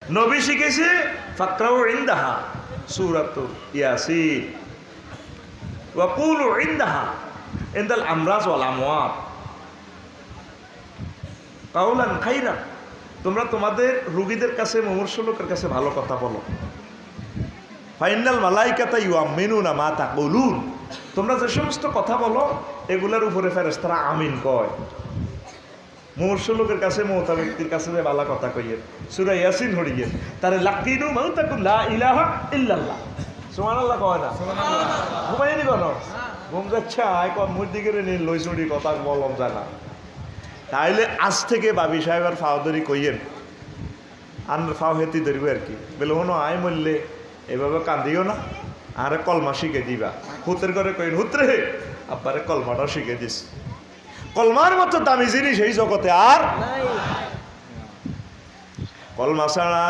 নবী শিখেছে ফাকরাউ ইনদাহা সূরাতুল ইয়াসিন ওয়া কুলু ইনদাহা ইনদাল আমরাজ ওয়াল আমওয়াত কাউলান খাইরা। তোমরা তোমাদের রোগীদের কাছে, মুমূর্ষু লোকের কাছে ভালো কথা বলো। ফাইনাল মালাইকাতা ইউআমিনুনা মা তাকুলুন। তোমরা যে সমস্ত কথা বলো এগুলোর উপরে ফেরেশতারা আমিন কয়। মুমূর্ষু লোকের কাছে, মওতা ব্যক্তির কাছে যে ভালো কথা কইয়ে সূরা ইয়াসিন হড়িয়ে তারে লাকিনু মাউতাকুম লা ইলাহা ইল্লাল্লাহ। সুবহানাল্লাহ কয় না? সুবহানাল্লাহ। ঘুমাইনি কোন ঘুম যাচ্ছে আয় কম মুর দিকে নি লইছুড়ি কথা বলম জানা। তাইলে আজ থেকে বাবি সাহেবের ফাওদরি কইয়েন আর ফাও হেতি ধরবে আর কি বলে হনো আয় মরলে এভাবে কান্দিও না, আরে কলমা শিখে দিবা। হুতের করে কইন হুতরে আব্বারে কলমাটা শিখে দিস। কলমার মতো দামি জিনিস এই জগতে আর কলমা ছাড়া